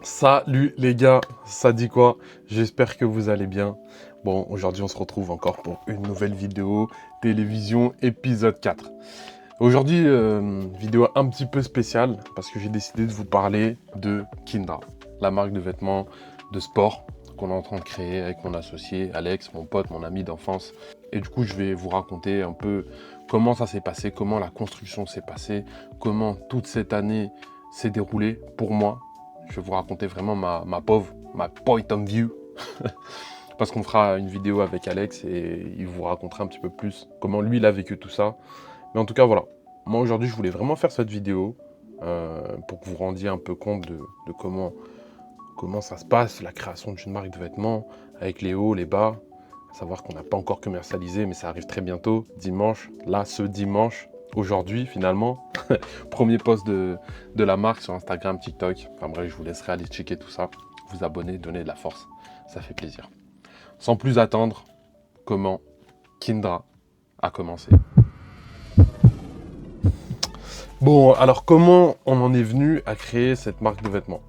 Salut les gars, ça dit quoi? J'espère que vous allez bien. Bon, aujourd'hui on se retrouve encore pour une nouvelle vidéo télévision épisode 4. Aujourd'hui, vidéo un petit peu spéciale parce que j'ai décidé de vous parler de Kindra, la marque de vêtements de sport qu'on est en train de créer avec mon associé Alex, mon pote, mon ami d'enfance. Et du coup, je vais vous raconter un peu comment ça s'est passé, comment la construction s'est passée, comment toute cette année s'est déroulée pour moi. Je vais vous raconter vraiment ma point of view. Parce qu'on fera une vidéo avec Alex et il vous racontera un petit peu plus comment lui il a vécu tout ça. Mais en tout cas, voilà. Moi, aujourd'hui, je voulais vraiment faire cette vidéo pour que vous rendiez un peu compte de comment ça se passe, la création d'une marque de vêtements, avec les hauts, les bas. À savoir qu'on n'a pas encore commercialisé, mais ça arrive très bientôt, dimanche. Là, ce dimanche, aujourd'hui, finalement. Premier post de la marque sur Instagram, TikTok. Enfin bref, je vous laisserai aller checker tout ça. Vous abonner, donner de la force. Ça fait plaisir. Sans plus attendre, comment Kindra a commencé. Bon, alors comment on en est venu à créer cette marque de vêtements?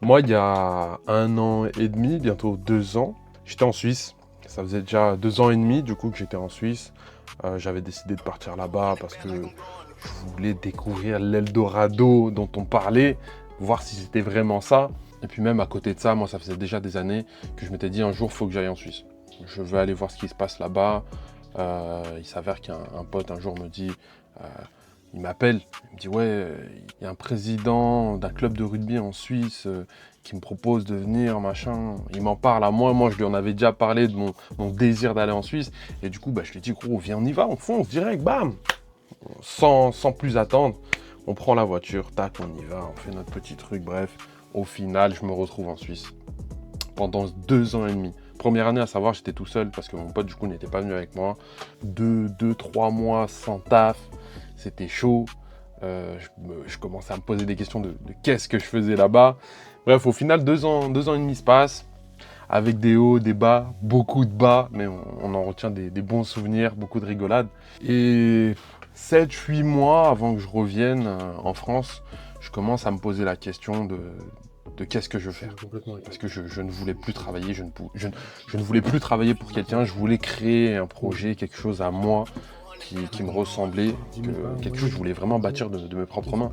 Moi, il y a 1 an et demi, bientôt 2 ans, j'étais en Suisse. Ça faisait déjà 2 ans et demi du coup que j'étais en Suisse. J'avais décidé de partir là-bas parce que je voulais découvrir l'Eldorado dont on parlait, voir si c'était vraiment ça. Et puis même à côté de ça, moi ça faisait déjà des années que je m'étais dit un jour il faut que j'aille en Suisse. Je veux aller voir ce qui se passe là-bas. Il s'avère qu'un pote un jour me dit, il m'appelle, il me dit ouais, il y a un président d'un club de rugby en Suisse qui me propose de venir, machin. Il m'en parle à moi je lui en avais déjà parlé de mon désir d'aller en Suisse. Et du coup, bah, je lui ai dit gros, viens, on y va, on fonce direct, bam! Sans plus attendre, on prend la voiture, tac, on y va, on fait notre petit truc, bref. Au final, je me retrouve en Suisse pendant 2 ans et demi. Première année, à savoir, j'étais tout seul parce que mon pote, du coup, n'était pas venu avec moi. 3 mois sans taf, c'était chaud. Je commençais à me poser des questions de qu'est-ce que je faisais là-bas. Bref, au final, 2 ans et demi se passent avec des hauts, des bas, beaucoup de bas, mais on en retient des bons souvenirs, beaucoup de rigolades. Et 7-8 mois avant que je revienne en France, je commence à me poser la question de qu'est-ce que je veux faire. Parce que je ne voulais plus travailler, je ne voulais plus travailler pour quelqu'un, je voulais créer un projet, quelque chose à moi qui me ressemblait, quelque chose que je voulais vraiment bâtir de mes propres mains.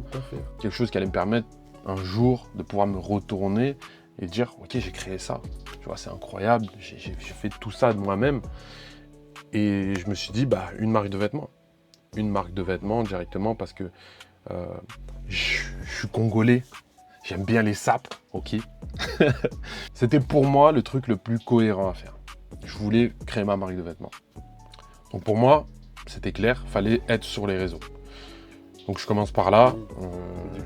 Quelque chose qui allait me permettre un jour de pouvoir me retourner et dire ok, j'ai créé ça, tu vois, c'est incroyable, j'ai fait tout ça de moi-même. Et je me suis dit bah une marque de vêtements directement parce que je suis congolais, j'aime bien les sapes, ok. C'était pour moi le truc le plus cohérent à faire. Je voulais créer ma marque de vêtements. Donc pour moi, c'était clair, fallait être sur les réseaux. Donc je commence par là,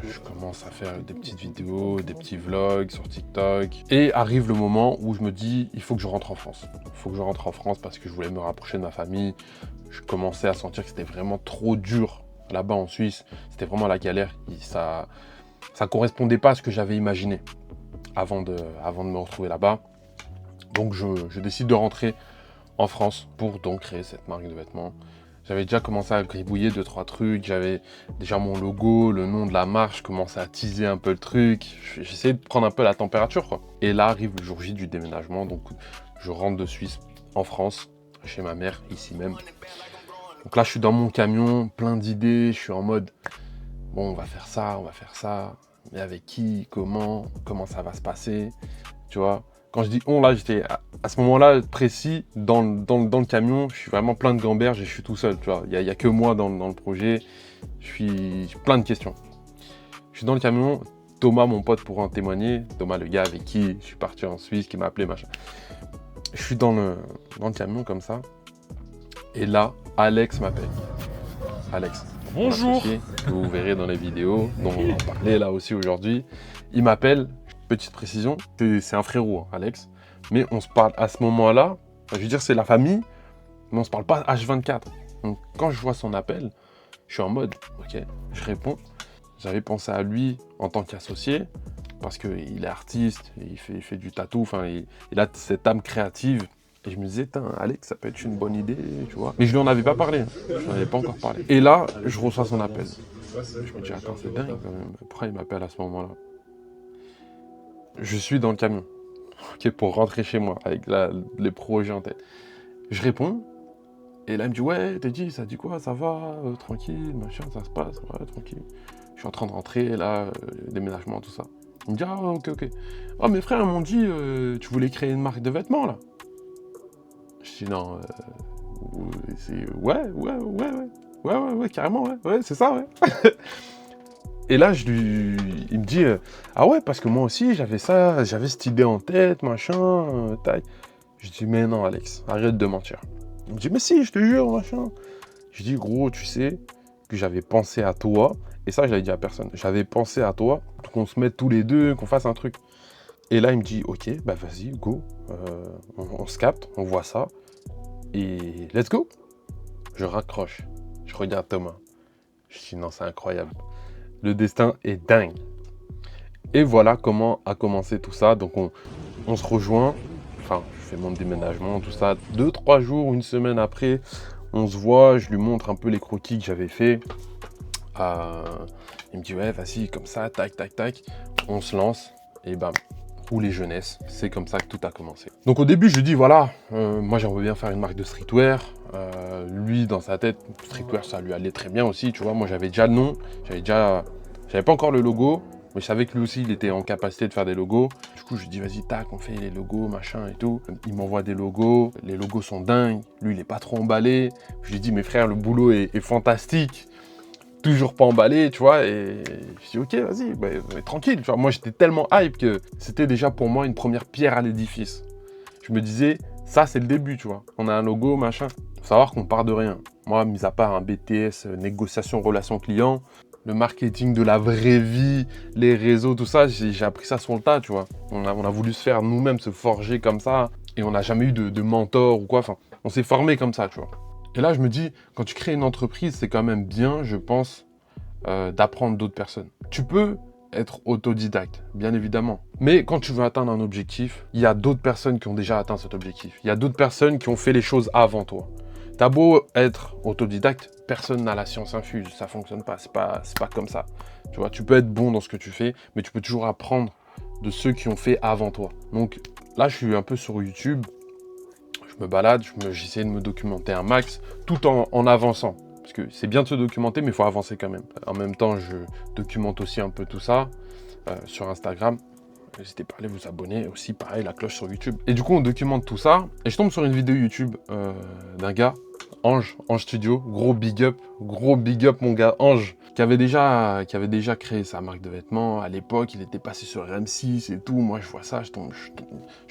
je commence à faire des petites vidéos, des petits vlogs sur TikTok. Et arrive le moment où je me dis, il faut que je rentre en France. Il faut que je rentre en France parce que je voulais me rapprocher de ma famille. Je commençais à sentir que c'était vraiment trop dur là-bas en Suisse. C'était vraiment la galère. Ça correspondait pas à ce que j'avais imaginé avant de me retrouver là-bas. Donc je décide de rentrer en France pour donc créer cette marque de vêtements. J'avais déjà commencé à gribouiller 2-3 trucs, j'avais déjà mon logo, le nom de la marque, je commençais à teaser un peu le truc, j'essayais de prendre un peu la température quoi. Et là arrive le jour J du déménagement, donc je rentre de Suisse en France, chez ma mère, ici même. Donc là je suis dans mon camion, plein d'idées, je suis en mode, bon on va faire ça, mais avec qui, comment ça va se passer, tu vois. Quand je dis on, là, j'étais à ce moment-là précis, dans le camion, je suis vraiment plein de gamberges et je suis tout seul, tu vois. Il y a que moi dans le projet, j'ai plein de questions. Je suis dans le camion, Thomas, mon pote, pourra en témoigner. Thomas, le gars avec qui je suis parti en Suisse, qui m'a appelé, machin. Je suis dans le camion comme ça. Et là, Alex m'appelle. Alex. Bonjour. Associé, que vous verrez dans les vidéos, dont on en parlait là aussi aujourd'hui. Il m'appelle. Petite précision, c'est un frérot, hein, Alex, mais on se parle à ce moment-là, je veux dire c'est la famille, mais on se parle pas H24. Donc quand je vois son appel, je suis en mode, ok, je réponds. J'avais pensé à lui en tant qu'associé, parce qu'il est artiste, il fait du tatou, enfin il a cette âme créative. Et je me disais, Alex, ça peut être une bonne idée, tu vois. Mais je lui en avais pas parlé, hein. Je lui en avais pas encore parlé. Et là, je reçois son appel. Je me dis, attends, c'est dingue quand même, pourquoi il m'appelle à ce moment-là? Je suis dans le camion, ok, pour rentrer chez moi, avec les projets en tête. Je réponds, et là, il me dit, ouais, t'es dit, ça dit quoi, ça va, tranquille, machin, ça se passe, ouais, tranquille. Je suis en train de rentrer, là, déménagement, tout ça. Il me dit, ah, ok, ok. Ah, mes frères m'ont dit, tu voulais créer une marque de vêtements, là. Je dis, non, c'est, ouais, carrément, ouais, c'est ça, ouais. Et là, il me dit, ah ouais, parce que moi aussi, j'avais ça, j'avais cette idée en tête, machin, taille. Je dis, mais non, Alex, arrête de mentir. Il me dit, mais si, je te jure, machin. Je dis, gros, tu sais que j'avais pensé à toi, et ça, je l'avais dit à personne. J'avais pensé à toi, qu'on se mette tous les deux, qu'on fasse un truc. Et là, il me dit, ok, bah vas-y, go. On se capte, on voit ça, et let's go. Je raccroche. Je regarde Thomas. Je dis, non, c'est incroyable. Le destin est dingue. Et voilà comment a commencé tout ça. Donc on se rejoint. Enfin, je fais mon déménagement, tout ça. 2-3 jours, une semaine après, on se voit. Je lui montre un peu les croquis que j'avais fait. Il me dit, ouais, vas-y, comme ça, tac, tac, tac. On se lance. Et bam, roulez jeunesse. C'est comme ça que tout a commencé. Donc au début, je lui dis, voilà, moi j'aimerais bien faire une marque de streetwear. Lui, dans sa tête, streetwear, ça lui allait très bien aussi. Tu vois, moi j'avais déjà le nom. J'avais pas encore le logo. Mais je savais que lui aussi, il était en capacité de faire des logos. Du coup, je lui dis, vas-y, tac, on fait les logos, machin et tout. Il m'envoie des logos. Les logos sont dingues. Lui, il est pas trop emballé. Je lui dis, mes frères, le boulot est fantastique. Toujours pas emballé, tu vois. Et je dis, ok, vas-y, bah, tranquille. Tu vois. Moi, j'étais tellement hype que c'était déjà pour moi une première pierre à l'édifice. Je me disais, ça, c'est le début, tu vois. On a un logo, machin. Faut savoir qu'on part de rien. Moi, mis à part un BTS, négociation, relation client, le marketing de la vraie vie, les réseaux, tout ça, j'ai appris ça sur le tas, tu vois. On a voulu se faire nous-mêmes, se forger comme ça, et on n'a jamais eu de mentor ou quoi. Enfin, on s'est formé comme ça, tu vois. Et là, je me dis, quand tu crées une entreprise, c'est quand même bien, je pense, d'apprendre d'autres personnes. Tu peux être autodidacte, bien évidemment. Mais quand tu veux atteindre un objectif, il y a d'autres personnes qui ont déjà atteint cet objectif. Il y a d'autres personnes qui ont fait les choses avant toi. T'as beau être autodidacte, personne n'a la science infuse, ça fonctionne pas, c'est pas comme ça. Tu vois, tu peux être bon dans ce que tu fais, mais tu peux toujours apprendre de ceux qui ont fait avant toi. Donc là, je suis un peu sur YouTube, je me balade, j'essaie de me documenter un max, tout en avançant. Parce que c'est bien de se documenter, mais il faut avancer quand même. En même temps, je documente aussi un peu tout ça sur Instagram. N'hésitez pas à aller vous abonner, aussi pareil, la cloche sur YouTube. Et du coup, on documente tout ça, et je tombe sur une vidéo YouTube d'un gars, Ange Studio, gros big up mon gars Ange, qui avait déjà créé sa marque de vêtements. À l'époque, il était passé sur M6 et tout. Moi, je vois ça, je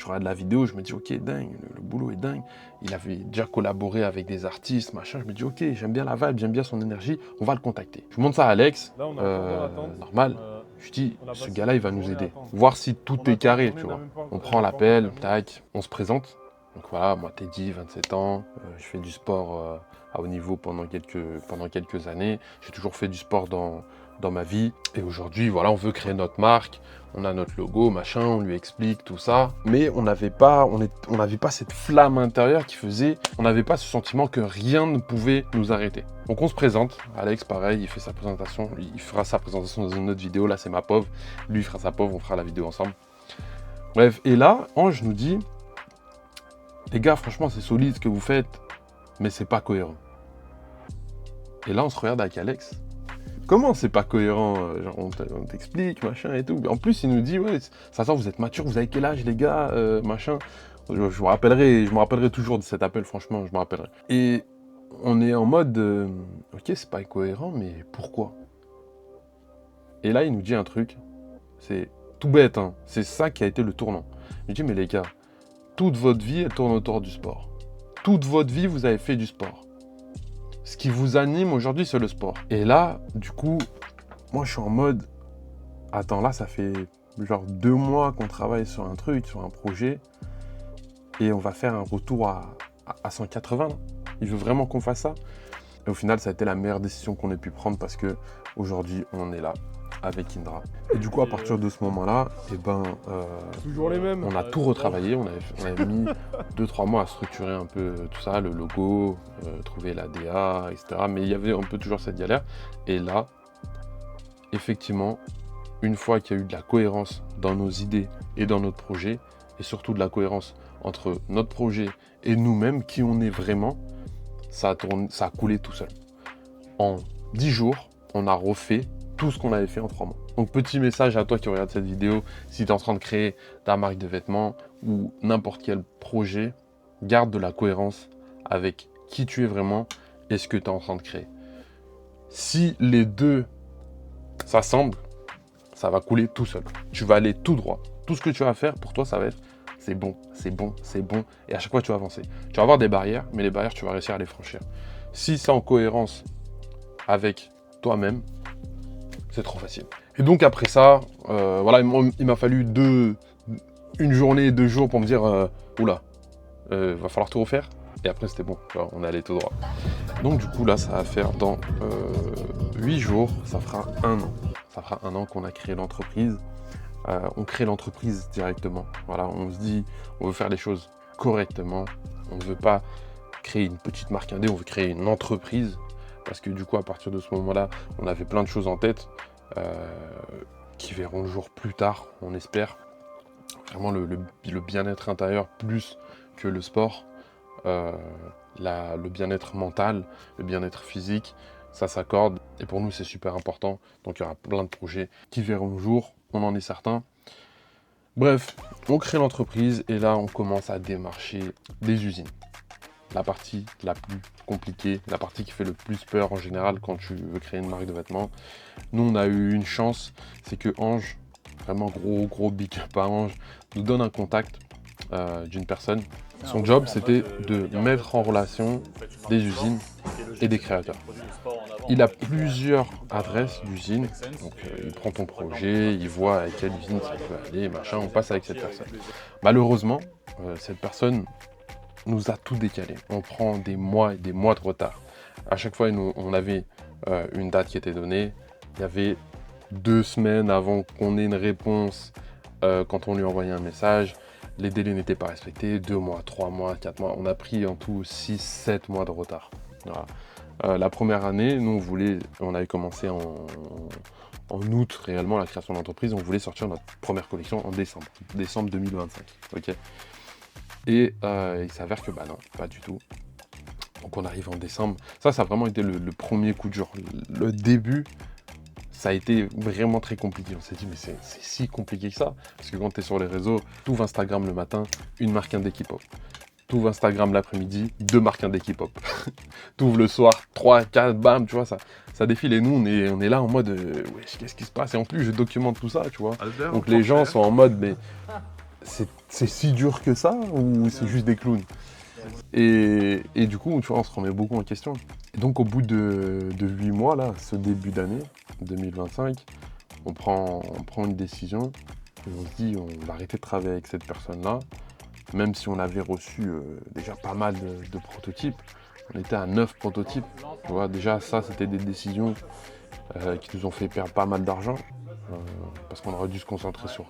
regarde la vidéo, je me dis, ok, dingue, le boulot est dingue. Il avait déjà collaboré avec des artistes, machin. Je me dis, ok, j'aime bien la vibe, j'aime bien son énergie, on va le contacter. Je montre ça à Alex, normal. Je dis, ce gars-là, il va nous aider. Voir si tout est carré, tu vois. On prend l'appel, tac, on se présente. Donc voilà, moi, Teddy, 27 ans, je fais du sport à haut niveau pendant quelques années. J'ai toujours fait du sport dans ma vie. Et aujourd'hui, voilà, on veut créer notre marque. On a notre logo, machin, on lui explique tout ça. Mais on n'avait pas cette flamme intérieure qui faisait, on n'avait pas ce sentiment que rien ne pouvait nous arrêter. Donc on se présente, Alex pareil, il fait sa présentation, il fera sa présentation dans une autre vidéo, là c'est ma pauvre, lui il fera sa pauvre, on fera la vidéo ensemble. Bref, et là, Ange nous dit, les gars, franchement c'est solide ce que vous faites, mais c'est pas cohérent. Et là on se regarde avec Alex. Comment c'est pas cohérent? Genre on t'explique, machin et tout. En plus, il nous dit, ouais, ça sent, vous êtes mature, vous avez quel âge, les gars, machin. Je me rappellerai toujours de cet appel, franchement, je me rappellerai. Et on est en mode, ok, c'est pas cohérent, mais pourquoi? Et là, il nous dit un truc, c'est tout bête, hein, c'est ça qui a été le tournant. Il dit, mais les gars, toute votre vie, elle tourne autour du sport. Toute votre vie, vous avez fait du sport. Ce qui vous anime aujourd'hui, c'est le sport. Et là, du coup, moi, je suis en mode, attends, là, ça fait genre 2 mois qu'on travaille sur un truc, sur un projet, et on va faire un retour à 180. Il veut vraiment qu'on fasse ça. Et au final, ça a été la meilleure décision qu'on ait pu prendre parce que aujourd'hui, on est là avec Indra. Et du coup, à partir de ce moment-là, eh ben, toujours les mêmes. On a tout retravaillé. On avait mis 2-3 mois à structurer un peu tout ça, le logo, trouver la DA, etc. Mais il y avait un peu toujours cette galère. Et là, effectivement, une fois qu'il y a eu de la cohérence dans nos idées et dans notre projet, et surtout de la cohérence entre notre projet et nous-mêmes, qui on est vraiment, ça a coulé tout seul. En 10 jours, on a refait tout ce qu'on avait fait en 3 mois. Donc petit message à toi qui regarde cette vidéo, si tu es en train de créer ta marque de vêtements ou n'importe quel projet, garde de la cohérence avec qui tu es vraiment et ce que tu es en train de créer. Si les deux s'assemblent, ça va couler tout seul. Tu vas aller tout droit. Tout ce que tu vas faire, pour toi, ça va être c'est bon, c'est bon, c'est bon. Et à chaque fois, tu vas avancer. Tu vas avoir des barrières, mais les barrières, tu vas réussir à les franchir. Si c'est en cohérence avec toi-même, c'est trop facile. Et donc après ça, voilà, il m'a fallu une journée et 2 jours pour me dire, oula, va falloir tout refaire. Et après, c'était bon, on est allé tout droit. Donc du coup, là, ça va faire dans 8 jours, ça fera 1 an. Ça fera 1 an qu'on a créé l'entreprise. On crée l'entreprise directement. Voilà, on se dit, on veut faire les choses correctement. On ne veut pas créer une petite marque indé, on veut créer une entreprise. Parce que du coup, à partir de ce moment-là, on avait plein de choses en tête qui verront le jour plus tard, on espère. Vraiment le bien-être intérieur plus que le sport. Le bien-être mental, le bien-être physique, ça s'accorde. Et pour nous, c'est super important. Donc, il y aura plein de projets qui verront le jour, on en est certain. Bref, on crée l'entreprise et là, on commence à démarcher des usines. La partie la plus compliquée, la partie qui fait le plus peur en général quand tu veux créer une marque de vêtements. Nous, on a eu une chance, c'est que Ange, vraiment gros big up à Ange, nous donne un contact d'une personne. Son job, c'était de mettre en relation des usines et des créateurs. Il a plusieurs adresses d'usines, donc il prend ton projet, il voit avec quelle usine ça peut aller, machin, on passe avec cette personne. Malheureusement, cette personne nous a tout décalé. On prend des mois et des mois de retard. À chaque fois, on avait une date qui était donnée. Il y avait 2 semaines avant qu'on ait une réponse quand on lui envoyait un message. Les délais n'étaient pas respectés. 2 mois, 3 mois, 4 mois. On a pris en tout 6, 7 mois de retard. Voilà. La première année, nous, on avait commencé en août réellement la création de l'entreprise. On voulait sortir notre première collection en décembre 2025. Okay. Et il s'avère que non, pas du tout. Donc on arrive en décembre. Ça a vraiment été le premier coup dur. Le début, ça a été vraiment très compliqué. On s'est dit, mais c'est si compliqué que ça. Parce que quand tu es sur les réseaux, tu ouvres Instagram le matin, une marque indé qui pop. Tu ouvres Instagram l'après-midi, 2 marques indé qui pop. Tu ouvres le soir, 3, 4, bam, tu vois, ça défile. Et nous, on est là en mode, wesh, qu'est-ce qui se passe? Et en plus, je documente tout ça, tu vois. Albert, donc les gens sont en mode, mais c'est si dur que ça ou c'est juste des clowns? Et du coup, tu vois, on se remet beaucoup en question. Et donc, au bout de 8 mois, là, ce début d'année 2025, on prend une décision et on se dit, on va arrêter de travailler avec cette personne-là, même si on avait reçu déjà pas mal de prototypes. On était à 9 prototypes. Tu vois, déjà, ça, c'était des décisions qui nous ont fait perdre pas mal d'argent parce qu'on aurait dû se concentrer sur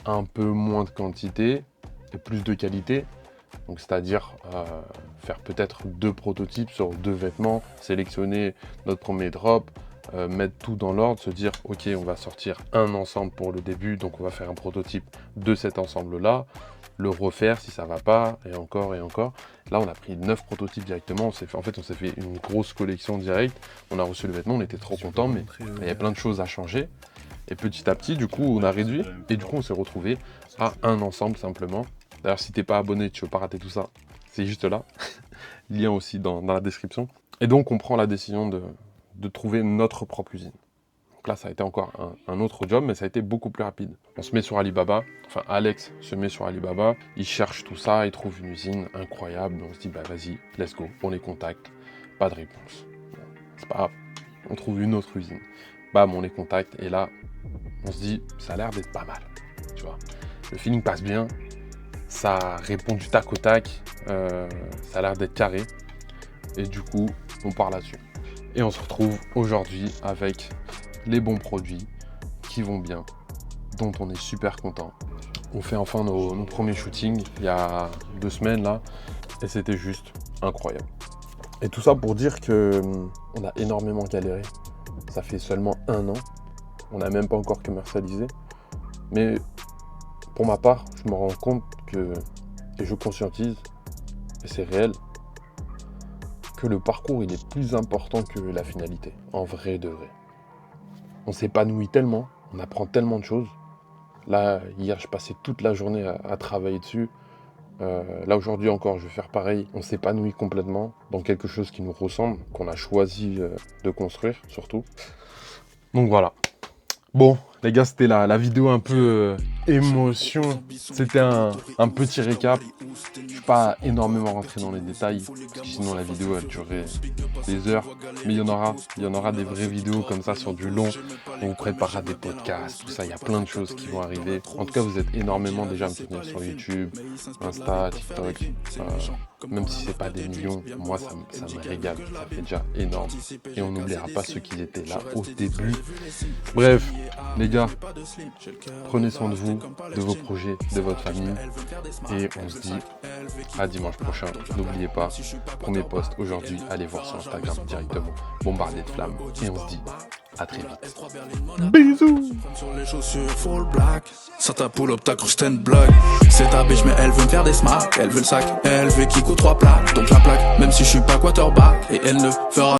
un peu moins de quantité et plus de qualité. Donc c'est-à-dire faire peut-être 2 prototypes sur 2 vêtements, sélectionner notre premier drop, mettre tout dans l'ordre, se dire ok, on va sortir un ensemble pour le début, donc on va faire un prototype de cet ensemble-là, le refaire si ça va pas, et encore et encore. Là, on a pris 9 prototypes directement, on s'est fait une grosse collection directe, on a reçu le vêtement, on était trop contents, mais il y a plein de choses à changer. Et petit à petit, du coup, on a réduit, et du coup, on s'est retrouvé à un ensemble simplement. D'ailleurs, si t'es pas abonné, tu veux pas rater tout ça, c'est juste là. Lien aussi dans la description. Et donc, on prend la décision de trouver notre propre usine. Donc là, ça a été encore un autre job, mais ça a été beaucoup plus rapide. On se met sur Alibaba, enfin Alex se met sur Alibaba, il cherche tout ça, il trouve une usine incroyable. On se dit, vas-y, let's go, on les contacte. Pas de réponse. C'est pas grave, on trouve une autre usine. Bam, on les contacte, et là, on se dit, ça a l'air d'être pas mal. Tu vois, le feeling passe bien. Ça répond du tac au tac, ça a l'air d'être carré. Et du coup, on part là-dessus. Et on se retrouve aujourd'hui avec les bons produits qui vont bien, dont on est super content. On fait enfin nos premiers shootings il y a 2 semaines là, et c'était juste incroyable. Et tout ça pour dire que on a énormément galéré. Ça fait seulement 1 an. On n'a même pas encore commercialisé. Mais pour ma part, je me rends compte que, et je conscientise, et c'est réel, que le parcours, il est plus important que la finalité, en vrai de vrai. On s'épanouit tellement, on apprend tellement de choses. Là, hier, je passais toute la journée à travailler dessus. Là, aujourd'hui encore, je vais faire pareil. On s'épanouit complètement dans quelque chose qui nous ressemble, qu'on a choisi de construire, surtout. Donc voilà. Bon, les gars, c'était la vidéo un peu émotion. C'était un petit récap. Je ne suis pas énormément rentré dans les détails, parce que sinon la vidéo elle durerait des heures. Mais il y en aura des vraies vidéos comme ça sur du long. On vous préparera des podcasts, tout ça. Il y a plein de choses qui vont arriver. En tout cas, vous êtes énormément déjà à me soutenir sur YouTube, Insta, TikTok. Même si c'est pas des millions, moi ça me régale, ça fait déjà énorme. Et on n'oubliera pas ceux qui étaient là au début. Bref, les gars, prenez soin de vous, de vos projets, de votre famille. Et on se dit à dimanche prochain. N'oubliez pas, premier post aujourd'hui, allez voir sur Instagram directement, bombardé de flammes. Et on se dit à très vite. Bisous. Sur les chaussures full black, ça t'a pull up ta grosse stand block. C'est ta bitch mais elle veut me faire des smacks. Elle veut le sac, elle veut qu'il coûte 3 plaques. Donc la plaque, même si je suis pas quarterback. Et elle ne fera